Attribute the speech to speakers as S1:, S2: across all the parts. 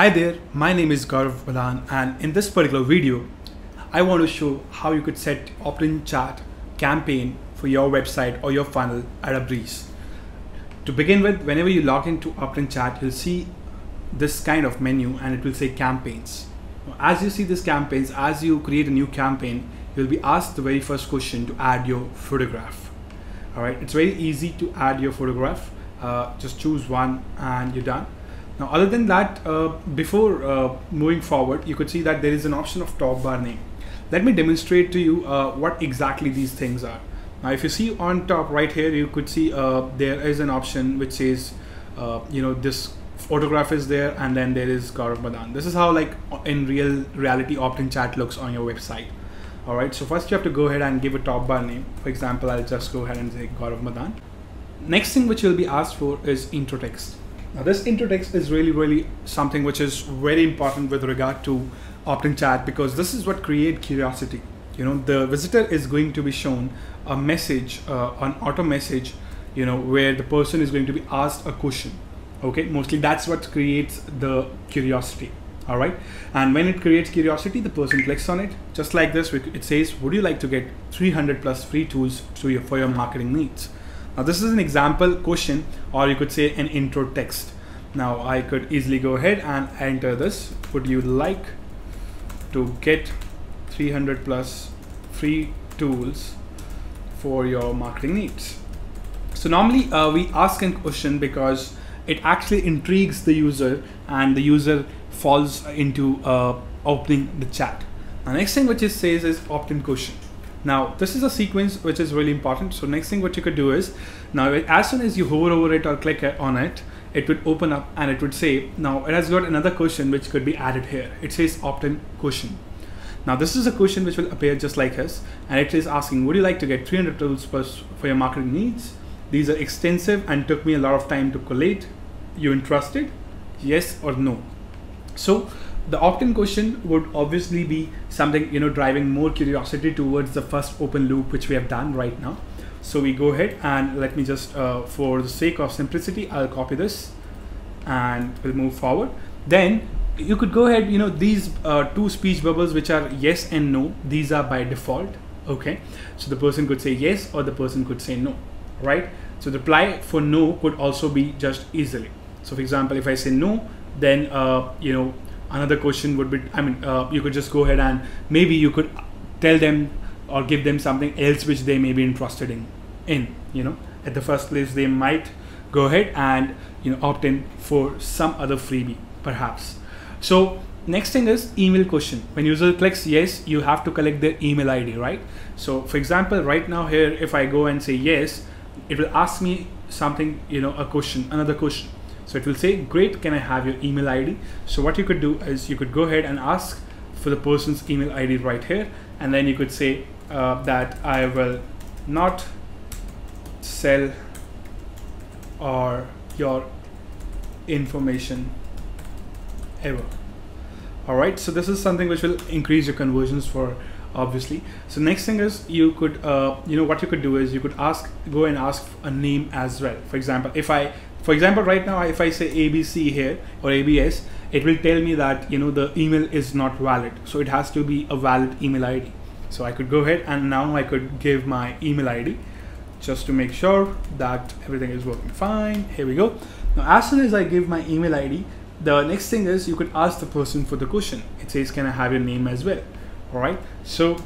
S1: Hi there, my name is Gaurav Balan, and in this particular video, I want to show how you could set OptinChat campaign for your website or your funnel at a breeze. To begin with, whenever you log into OptinChat, you'll see this kind of menu and it will say campaigns. As you see this campaigns, as you create a new campaign, you'll be asked the very first question to add your photograph. All right, it's very easy to add your photograph. Just choose one and you're done. Now, other than that, before moving forward, you could see that there is an option of top bar name. Let me demonstrate to you what exactly these things are. Now, if you see on top right here, you could see there is an option which says, this photograph is there, and then there is Gaurav Balan. This is how, like, in reality, OptinChat looks on your website. All right. So first, you have to go ahead and give a top bar name. For example, I'll just go ahead and say Gaurav Balan. Next thing which you'll be asked for is intro text. Now, this intro text is really something which is very important with regard to OptinChat, because this is what creates curiosity. The visitor is going to be shown a message, an auto message, where the person is going to be asked a question. Okay, mostly that's what creates the curiosity. All right, and when it creates curiosity, the person clicks on it. Just like this, it says, would you like to get 300 plus free tools for your marketing needs? Now, this is an example question, or you could say an intro text. Now, I could easily go ahead and enter this. Would you like to get 300 plus free tools for your marketing needs? So normally we ask a question because it actually intrigues the user, and the user falls into opening the chat. The next thing which it says is opt-in question. Now, this is a sequence which is really important. So next thing what you could do is, now as soon as you hover over it or click on it, it would open up and it would say, now it has got another question which could be added here. It says opt-in question. Now, this is a question which will appear just like this, and it is asking, would you like to get 300 tools plus for your marketing needs? These are extensive and took me a lot of time to collate. You interested? Yes or no? So the opt-in question would obviously be something, driving more curiosity towards the first open loop, which we have done right now. So we go ahead and let me just, for the sake of simplicity, I'll copy this and we'll move forward. Then you could go ahead, these two speech bubbles, which are yes and no, these are by default. Okay. So the person could say yes, or the person could say no, right? So the reply for no could also be just easily. So for example, if I say no, then, another question would be, you could just go ahead and maybe you could tell them or give them something else which they may be interested in. At the first place, they might go ahead and, opt in for some other freebie, perhaps. So next thing is email question. When user clicks yes, you have to collect their email ID, right? So for example, right now here, if I go and say yes, it will ask me something, a question, another question. So it will say, great, can I have your email ID? So what you could do is you could go ahead and ask for the person's email ID right here. And then you could say that I will not sell or your information ever. All right. So this is something which will increase your conversions for, obviously. So next thing is you could, what you could do is you could go and ask a name as well. For example, right now, if I say ABC here or ABS, it will tell me that, the email is not valid. So it has to be a valid email ID. So I could go ahead and now I could give my email ID just to make sure that everything is working fine. Here we go. Now, as soon as I give my email ID, the next thing is you could ask the person for the question. It says, can I have your name as well? All right. So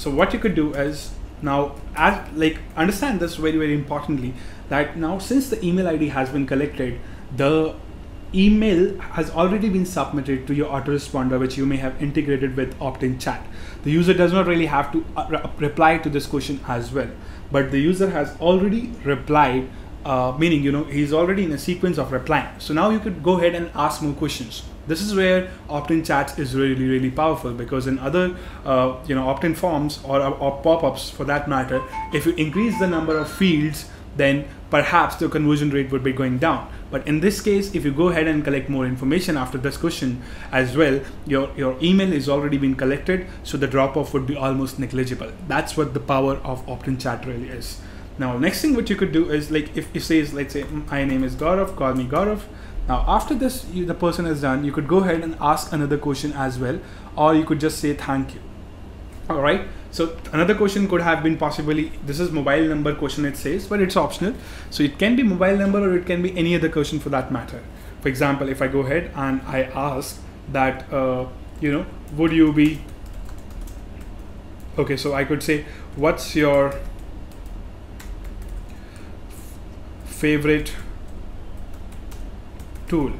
S1: what you could do is, now, understand this very importantly, that now since the email ID has been collected, the email has already been submitted to your autoresponder, which you may have integrated with OptinChat. The user does not really have to reply to this question as well, but the user has already replied, meaning, he's already in a sequence of replying. So now you could go ahead and ask more questions. This is where OptinChat is really powerful, because in other opt-in forms or pop-ups for that matter, if you increase the number of fields, then perhaps the conversion rate would be going down. But in this case, if you go ahead and collect more information after this question as well, your email is already been collected, so the drop-off would be almost negligible. That's what the power of OptinChat really is. Now, next thing what you could do is, like, if it says, let's say, my name is Gaurav, call me Gaurav. Now, after this, the person is done, you could go ahead and ask another question as well, or you could just say thank you. All right. So another question could have been possibly, this is mobile number question it says, but it's optional. So it can be mobile number or it can be any other question for that matter. For example, if I go ahead and I ask that, would you be, okay, so I could say, what's your favorite tool?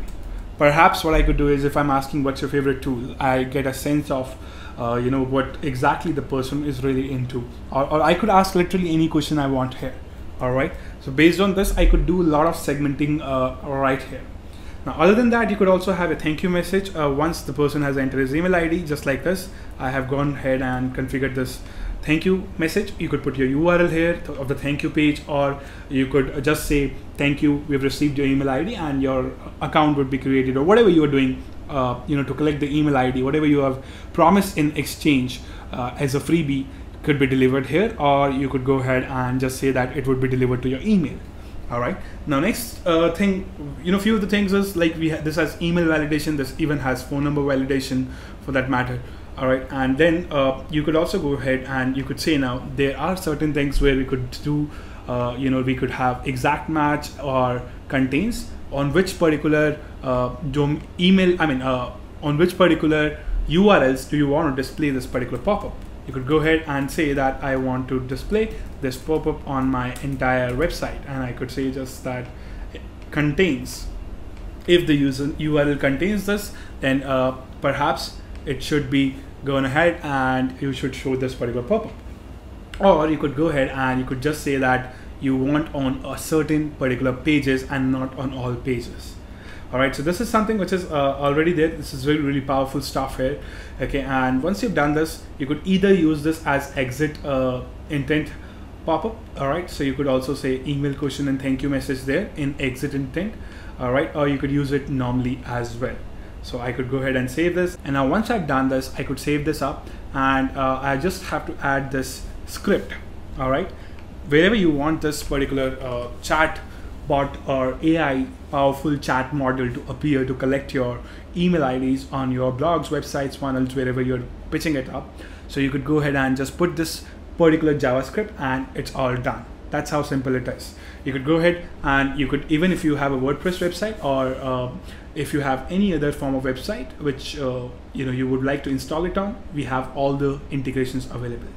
S1: Perhaps what I could do is, if I'm asking what's your favorite tool, I get a sense of what exactly the person is really into, or I could ask literally any question I want here. All right, so based on this, I could do a lot of segmenting right here. Now, other than that, you could also have a thank you message once the person has entered his email ID, just like this. I have gone ahead and configured this thank you message. You could put your URL here of the thank you page, or you could just say thank you, we've received your email ID, and your account would be created, or whatever you are doing to collect the email ID, whatever you have promised in exchange as a freebie could be delivered here, or you could go ahead and just say that it would be delivered to your email. All right. Now, next thing, few of the things is like this has email validation. This even has phone number validation for that matter. All right. And then you could also go ahead and you could say, now there are certain things where we could do, we could have exact match or contains on which particular on which particular URLs do you want to display this particular pop-up. You could go ahead and say that I want to display this pop-up on my entire website, and I could say just that it contains, if the URL contains this, then perhaps it should be going ahead and you should show this particular pop-up. Or you could go ahead and you could just say that you want on a certain particular pages and not on all pages. All right, so this is something which is already there. This is really, really powerful stuff here. Okay, and once you've done this, you could either use this as exit intent pop-up. All right, so you could also say email question and thank you message there in exit intent. All right, or you could use it normally as well. So I could go ahead and save this, and now once I've done this, I could save this up, and I just have to add this script. All right, wherever you want this particular chat bot or AI powerful chat model to appear to collect your email IDs on your blogs, websites, funnels, wherever you're pitching it up. So you could go ahead and just put this particular JavaScript and it's all done. That's how simple it is. You could go ahead and you could, even if you have a WordPress website, or if you have any other form of website which you would like to install it on, we have all the integrations available.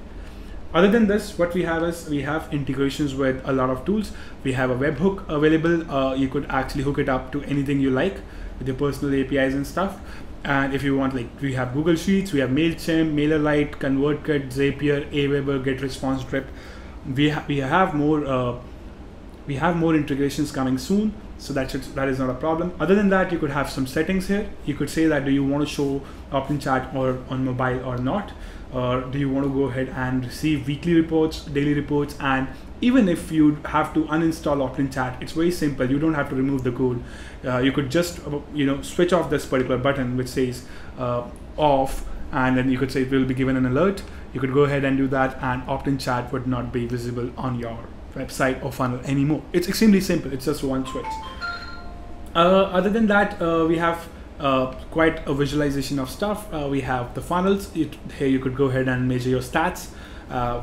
S1: Other than this, what we have is we have integrations with a lot of tools. We have a webhook available. You could actually hook it up to anything you like with your personal APIs and stuff. And if you want, like, we have Google Sheets, we have MailChimp, MailerLite, ConvertKit, Zapier, Aweber, GetResponse, we have more integrations coming soon, so that is not a problem. Other than that, you could have some settings here. You could say that do you want to show OptinChat or on mobile or not, or do you want to go ahead and receive weekly reports, daily reports. And even if you have to uninstall OptinChat, it's very simple. You don't have to remove the code. You could just switch off this particular button which says off, and then you could say it will be given an alert. You could go ahead and do that, and OptinChat would not be visible on your website or funnel anymore. It's extremely simple. It's just one switch. Other than that, we have quite a visualization of stuff. We have the funnels. Here you could go ahead and measure your stats.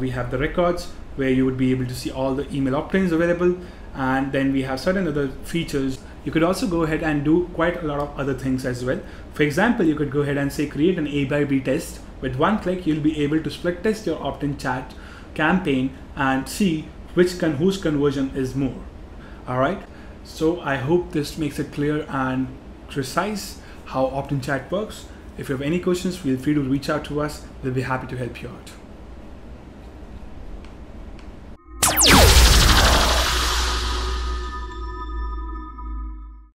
S1: We have the records where you would be able to see all the email opt-ins available, and then we have certain other features. You could also go ahead and do quite a lot of other things as well. For example, you could go ahead and say create an A/B test. With one click, you'll be able to split test your OptinChat campaign and see whose conversion is more. All right, so I hope this makes it clear and precise how OptinChat works. If you have any questions, feel free to reach out to us. We'll be happy to help you out.